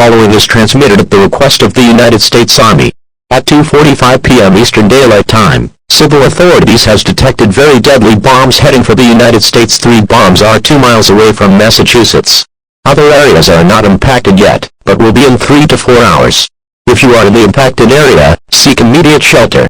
following is transmitted at the request of the United States Army. At 2:45 p.m. Eastern Daylight Time, civil authorities has detected very deadly bombs heading for the United States. 3 bombs are 2 miles away from Massachusetts. Other areas are not impacted yet, but will be in 3 to 4 hours. If you are in the impacted area, seek immediate shelter.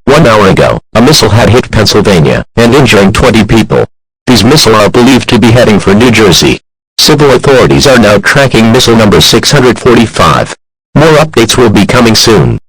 One hour ago, a missile had hit Pennsylvania and injuring 20 people. These missiles are believed to be heading for New Jersey. Civil authorities are now tracking missile number 645. More updates will be coming soon.